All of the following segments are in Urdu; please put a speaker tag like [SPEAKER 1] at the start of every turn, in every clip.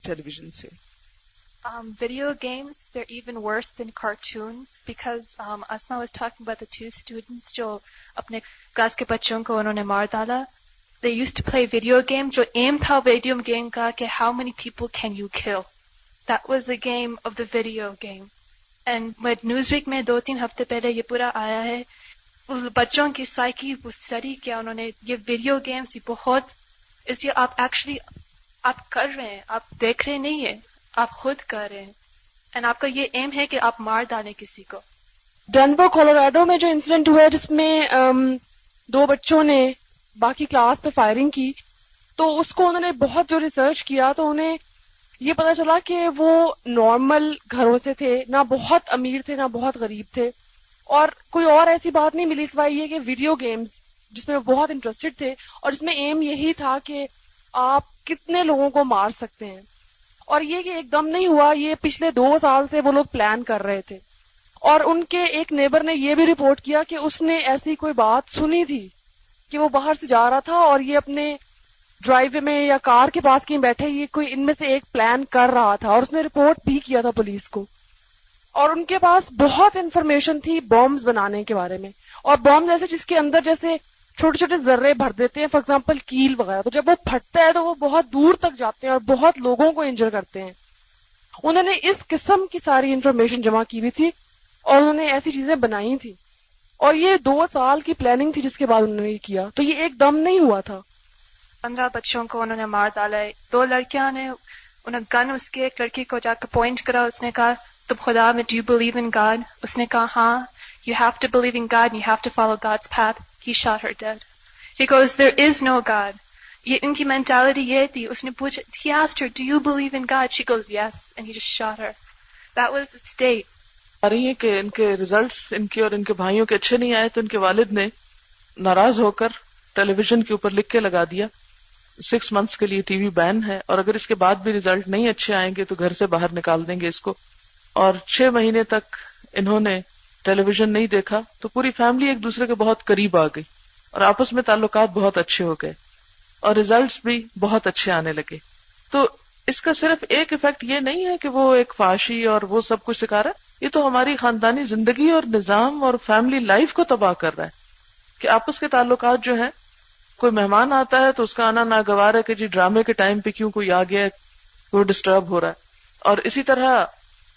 [SPEAKER 1] ٹیلی ویژن سے.
[SPEAKER 2] Video games, they're even worse than cartoons because Asma was talking about the two students جو اپنے کلاس کے بچوں کو انہوں نے مار ڈالا. They used to play video game جو aim تھا video game کا کہ how many people can you kill. That was the game of the video game. And Newsweek میں 2-3 ہفتے پہلے یہ پورا آیا ہے. بچوں کی سائیکی وہ اسٹڈی کیا انہوں نے. یہ ویڈیو گیمس یہ بہت اس لیے آپ ایکچولی آپ کر رہے ہیں, آپ دیکھ رہے نہیں ہیں, آپ خود کر رہے ہیں. اینڈ آپ کا یہ ایم ہے کہ آپ مار ڈالیں کسی کو.
[SPEAKER 3] ڈنور کولوراڈو میں جو انسیڈنٹ ہوا ہے جس میں 2 بچوں نے باقی کلاس پہ فائرنگ کی, تو اس کو انہوں نے بہت جو ریسرچ کیا تو انہیں یہ پتا چلا کہ وہ نارمل گھروں سے تھے, نہ بہت امیر تھے نہ بہت غریب تھے, اور کوئی اور ایسی بات نہیں ملی سوائے یہ کہ ویڈیو گیمز جس میں وہ بہت انٹرسٹڈ تھے اور جس میں ایم یہی تھا کہ آپ کتنے لوگوں کو مار سکتے ہیں. اور یہ کہ ایک دم نہیں ہوا, یہ پچھلے 2 سال سے وہ لوگ پلان کر رہے تھے. اور ان کے ایک نیبر نے یہ بھی رپورٹ کیا کہ اس نے ایسی کوئی بات سنی تھی کہ وہ باہر سے جا رہا تھا اور یہ اپنے ڈرائیو وے میں یا کار کے پاس کہیں بیٹھے, یہ کوئی ان میں سے ایک پلان کر رہا تھا اور اس نے رپورٹ بھی کیا تھا پولیس کو. اور ان کے پاس بہت انفارمیشن تھی بامبز بنانے کے بارے میں, اور بامب ایسے جس کے اندر جیسے چھوٹے چھوٹے ذرے بھر دیتے ہیں, فار ایگزامپل کیل وغیرہ, تو جب وہ پھٹتا ہے تو وہ بہت دور تک جاتے ہیں اور بہت لوگوں کو انجر کرتے ہیں. انہوں نے اس قسم کی ساری انفارمیشن جمع کی ہوئی تھی اور انہوں نے ایسی چیزیں بنائی تھی, اور یہ 2 سال کی پلاننگ تھی جس کے بعد انہوں نے یہ کیا, تو یہ ایک دم نہیں ہوا تھا.
[SPEAKER 2] 15 بچوں کو انہوں نے مار ڈالا ہے. 2 لڑکیاں نے انہیں گن اس کے ایک لڑکی کو جا کر پوائنٹ کرا, اس نے کہا تم خدا میں, do you believe in God? اس نے کہا ہاں. You have to believe in God and you have to follow God's path. He shot her dead. He goes, there is no God. یہ ان کی مینٹالٹی یہ تھی. اس نے پوچھا, he asked her, do you believe in God? She goes, yes, and he just shot her. That was the state.
[SPEAKER 1] آ رہی ہے کہ ان کے ریزلٹس ان کے اور ان کے بھائیوں کے اچھے نہیں آئے تو ان کے والد نے ناراض ہو کر ٹیلی ویژن کے اوپر لکھ کے لگا دیا 6 months کے لیے ٹی وی بین ہے, اور اگر اس کے بعد بھی ریزلٹ نہیں اچھے آئیں گے تو گھر سے باہر نکال دیں گے اس کو. اور 6 مہینے تک انہوں نے ٹیلی ویژن نہیں دیکھا تو پوری فیملی ایک دوسرے کے بہت قریب آ گئی اور آپس میں تعلقات بہت اچھے ہو گئے اور ریزلٹس بھی بہت اچھے آنے لگے. تو اس کا صرف ایک ایفیکٹ یہ نہیں ہے کہ وہ ایک فحاشی اور وہ سب کچھ سکھا رہا ہے, یہ تو ہماری خاندانی زندگی اور نظام اور فیملی لائف کو تباہ کر رہا ہے کہ آپس کے تعلقات جو ہیں, کوئی مہمان آتا ہے تو اس کا آنا ناگوار ہے کہ جی ڈرامے کے ٹائم پہ کیوں کوئی آ گیا ہے, وہ ڈسٹرب ہو رہا ہے. اور اسی طرح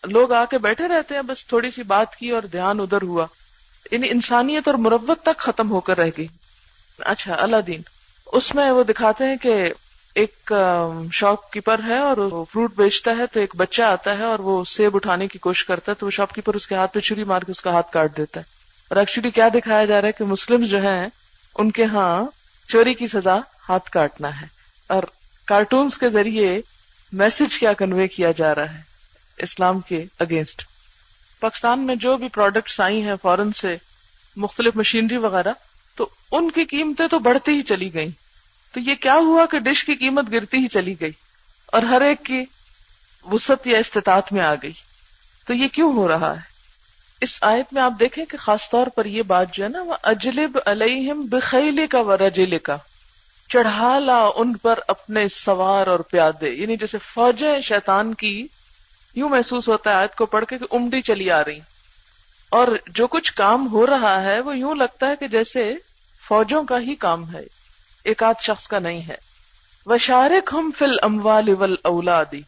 [SPEAKER 1] لوگ آ کے بیٹھے رہتے ہیں, بس تھوڑی سی بات کی اور دھیان ادھر ہوا, یعنی انسانیت اور مروت تک ختم ہو کر رہ گئی. اچھا الادین, اس میں وہ دکھاتے ہیں کہ ایک شاپ کیپر ہے اور وہ فروٹ بیچتا ہے, تو ایک بچہ آتا ہے اور وہ سیب اٹھانے کی کوشش کرتا ہے تو وہ شاپ کیپر اس کے ہاتھ پہ چھری مار کے اس کا ہاتھ کاٹ دیتا ہے. اور ایکچولی کیا دکھایا جا رہا ہے کہ مسلم جو ہیں ان کے ہاں چوری کی سزا ہاتھ کاٹنا ہے, اور کارٹونز کے ذریعے میسج کیا کنوے کیا جا رہا ہے اسلام کے اگینسٹ. پاکستان میں جو بھی پروڈکٹس آئی ہیں فورن سے, مختلف مشینری وغیرہ, تو ان کی قیمتیں تو بڑھتی ہی چلی گئیں. تو یہ کیا ہوا کہ ڈش کی قیمت گرتی ہی چلی گئی اور ہر ایک کی وسعت یا استطاعت میں آ گئی. تو یہ کیوں ہو رہا ہے؟ اس آیت میں آپ دیکھیں کہ خاص طور پر یہ بات جو ہے نا, وَأَجْلِبْ عَلَيْهِمْ بِخَيْلِكَ وَرَجِلِكَ, چڑھا لا ان پر اپنے سوار اور پیادے, یعنی جیسے فوجیں شیطان کی, یوں محسوس ہوتا ہے آیت کو پڑھ کے کہ عمڈی چلی آ رہی, اور جو کچھ کام ہو رہا ہے وہ یوں لگتا ہے کہ جیسے فوجوں کا ہی کام ہے, ایک آدھ شخص کا نہیں ہے. وَشَارِكْهُمْ فِي الْأَمْوَالِ وَالْأَوْلَادِ,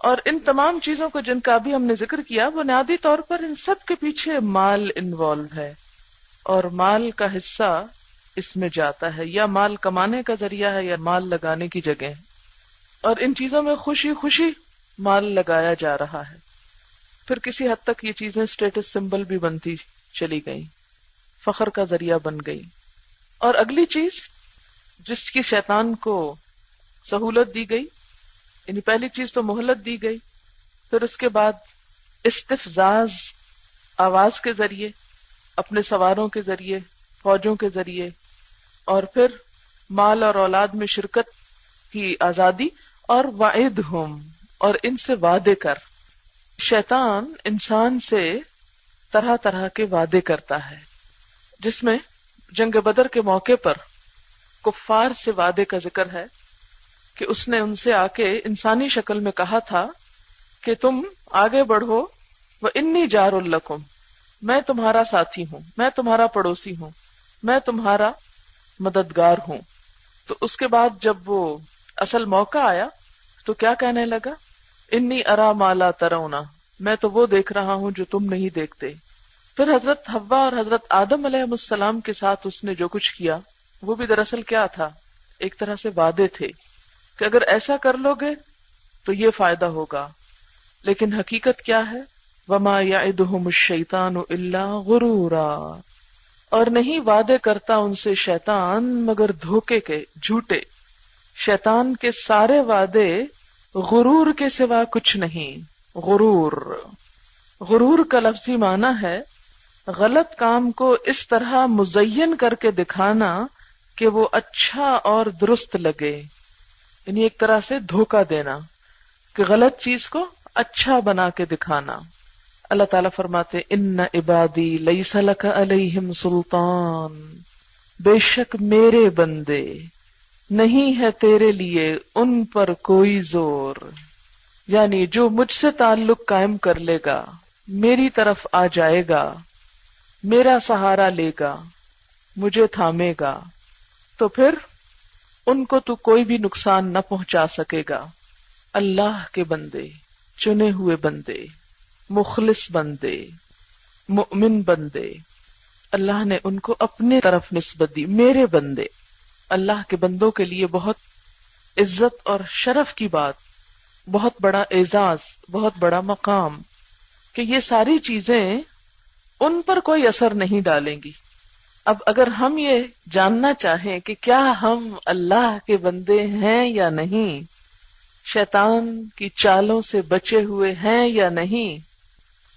[SPEAKER 1] اور ان تمام چیزوں کو جن کا ابھی ہم نے ذکر کیا, بنیادی طور پر ان سب کے پیچھے مال انوالو ہے, اور مال کا حصہ اس میں جاتا ہے, یا مال کمانے کا ذریعہ ہے یا مال لگانے کی جگہ ہے, اور ان چیزوں میں خوشی خوشی مال لگایا جا رہا ہے. پھر کسی حد تک یہ چیزیں اسٹیٹس سمبل بھی بنتی چلی گئی, فخر کا ذریعہ بن گئی. اور اگلی چیز جس کی شیطان کو سہولت دی گئی, یعنی پہلی چیز تو مہلت دی گئی, پھر اس کے بعد استفزاز آواز کے ذریعے, اپنے سواروں کے ذریعے, فوجوں کے ذریعے, اور پھر مال اور اولاد میں شرکت کی آزادی, اور وعدہم, اور ان سے وعدے کر. شیطان انسان سے طرح طرح کے وعدے کرتا ہے, جس میں جنگ بدر کے موقع پر کفار سے وعدے کا ذکر ہے کہ اس نے ان سے آ کے انسانی شکل میں کہا تھا کہ تم آگے بڑھو، وَإِنِّي جَارٌ لَكُمْ، میں تمہارا ساتھی ہوں، میں تمہارا پڑوسی ہوں، میں تمہارا مددگار ہوں. تو اس کے بعد جب وہ اصل موقع آیا تو کیا کہنے لگا؟ انی ارا ما لا ترون، میں تو وہ دیکھ رہا ہوں جو تم نہیں دیکھتے. پھر حضرت حوا اور حضرت آدم علیہ السلام کے ساتھ اس نے جو کچھ کیا وہ بھی دراصل کیا تھا؟ ایک طرح سے وعدے تھے کہ اگر ایسا کر لو گے تو یہ فائدہ ہوگا. لیکن حقیقت کیا ہے؟ وما یعدہم الشیطان الا غرورا، اور نہیں وعدے کرتا ان سے شیطان مگر دھوکے کے، جھوٹے. شیطان کے سارے وعدے غرور کے سوا کچھ نہیں. غرور کا لفظی معنی ہے غلط کام کو اس طرح مزین کر کے دکھانا کہ وہ اچھا اور درست لگے، یعنی ایک طرح سے دھوکہ دینا کہ غلط چیز کو اچھا بنا کے دکھانا. اللہ تعالیٰ فرماتے ان عبادی لیس لک علیہم سلطان، بے شک میرے بندے نہیں ہے تیرے لیے ان پر کوئی زور، یعنی جو مجھ سے تعلق قائم کر لے گا، میری طرف آ جائے گا، میرا سہارا لے گا، مجھے تھامے گا، تو پھر ان کو تو کوئی بھی نقصان نہ پہنچا سکے گا. اللہ کے بندے، چنے ہوئے بندے، مخلص بندے، مؤمن بندے، اللہ نے ان کو اپنے طرف نسبت دی، میرے بندے. اللہ کے بندوں کے لیے بہت عزت اور شرف کی بات، بہت بڑا اعزاز، بہت بڑا مقام کہ یہ ساری چیزیں ان پر کوئی اثر نہیں ڈالیں گی. اب اگر ہم یہ جاننا چاہیں کہ کیا ہم اللہ کے بندے ہیں یا نہیں، شیطان کی چالوں سے بچے ہوئے ہیں یا نہیں،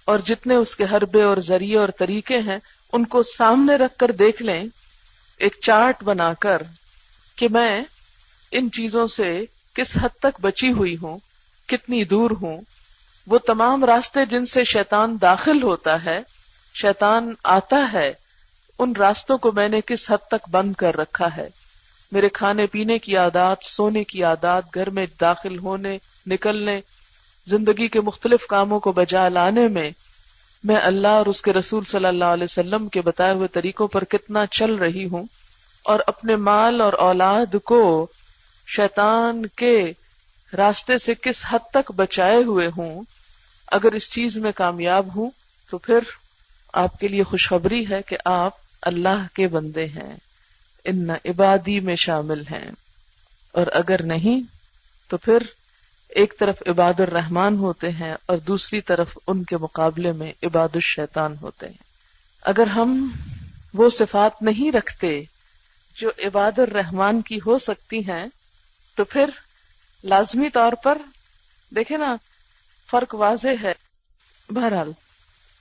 [SPEAKER 1] اور جتنے اس کے حربے اور ذریعے اور طریقے ہیں ان کو سامنے رکھ کر دیکھ لیں، ایک چارٹ بنا کر کہ میں ان چیزوں سے کس حد تک بچی ہوئی ہوں، کتنی دور ہوں. وہ تمام راستے جن سے شیطان داخل ہوتا ہے، شیطان آتا ہے، ان راستوں کو میں نے کس حد تک بند کر رکھا ہے. میرے کھانے پینے کی عادات، سونے کی عادات، گھر میں داخل ہونے نکلنے، زندگی کے مختلف کاموں کو بجا لانے میں میں اللہ اور اس کے رسول صلی اللہ علیہ وسلم کے بتائے ہوئے طریقوں پر کتنا چل رہی ہوں، اور اپنے مال اور اولاد کو شیطان کے راستے سے کس حد تک بچائے ہوئے ہوں. اگر اس چیز میں کامیاب ہوں تو پھر آپ کے لیے خوشخبری ہے کہ آپ اللہ کے بندے ہیں، ان عبادی میں شامل ہیں. اور اگر نہیں تو پھر ایک طرف عباد الرحمن ہوتے ہیں اور دوسری طرف ان کے مقابلے میں عباد الشیطان ہوتے ہیں. اگر ہم وہ صفات نہیں رکھتے جو عباد الرحمن کی ہو سکتی ہیں تو پھر لازمی طور پر دیکھیں نا فرق واضح ہے. بہرحال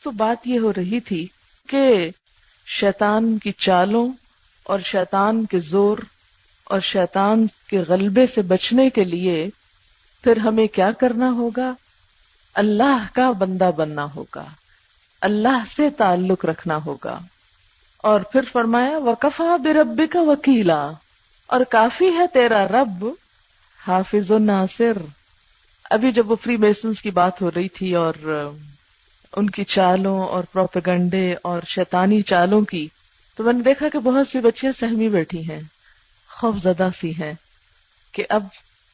[SPEAKER 1] تو بات یہ ہو رہی تھی کہ شیطان کی چالوں اور شیطان کے زور اور شیطان کے غلبے سے بچنے کے لیے پھر ہمیں کیا کرنا ہوگا؟ اللہ کا بندہ بننا ہوگا، اللہ سے تعلق رکھنا ہوگا. اور پھر فرمایا وَكَفَى بِرَبِّكَ وَكِيلًا، اور کافی ہے تیرا رب حافظ و ناصر. ابھی جب وہ فری میسنز کی بات ہو رہی تھی اور ان کی چالوں اور پروپیگنڈے اور شیطانی چالوں کی، تو میں نے دیکھا کہ بہت سی بچیاں سہمی بیٹھی ہیں، خوف زدہ سی ہیں کہ اب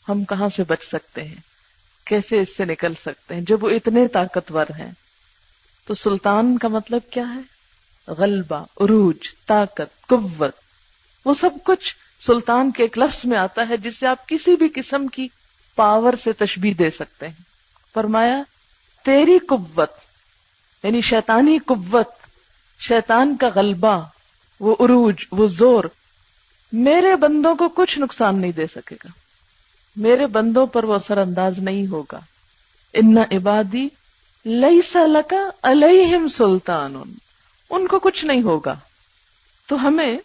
[SPEAKER 1] ہم کہاں سے بچ سکتے ہیں، کیسے اس سے نکل سکتے ہیں جب وہ اتنے طاقتور ہیں. تو سلطان کا مطلب کیا ہے؟ غلبہ، عروج، طاقت، قوت، وہ سب کچھ سلطان کے ایک لفظ میں آتا ہے جس سے آپ کسی بھی قسم کی پاور سے تشبیہ دے سکتے ہیں. فرمایا تیری قوت یعنی شیطانی قوت، شیطان کا غلبہ، وہ عروج، وہ زور میرے بندوں کو کچھ نقصان نہیں دے سکے گا، میرے بندوں پر وہ اثر انداز نہیں ہوگا. ان عبادی لیس لک علیہم سلطان، ان کو کچھ نہیں ہوگا. تو ہمیں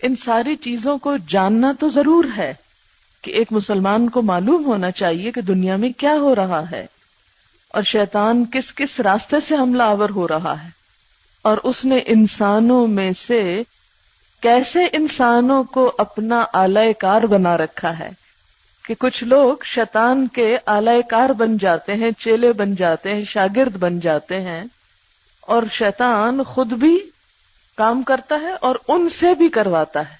[SPEAKER 1] ان ساری چیزوں کو جاننا تو ضرور ہے کہ ایک مسلمان کو معلوم ہونا چاہیے کہ دنیا میں کیا ہو رہا ہے اور شیطان کس کس راستے سے حملہ آور ہو رہا ہے، اور اس نے انسانوں میں سے کیسے انسانوں کو اپنا آلہ کار بنا رکھا ہے، کہ کچھ لوگ شیطان کے آلائے کار بن جاتے ہیں، چیلے بن جاتے ہیں، شاگرد بن جاتے ہیں، اور شیطان خود بھی کام کرتا ہے اور ان سے بھی کرواتا ہے.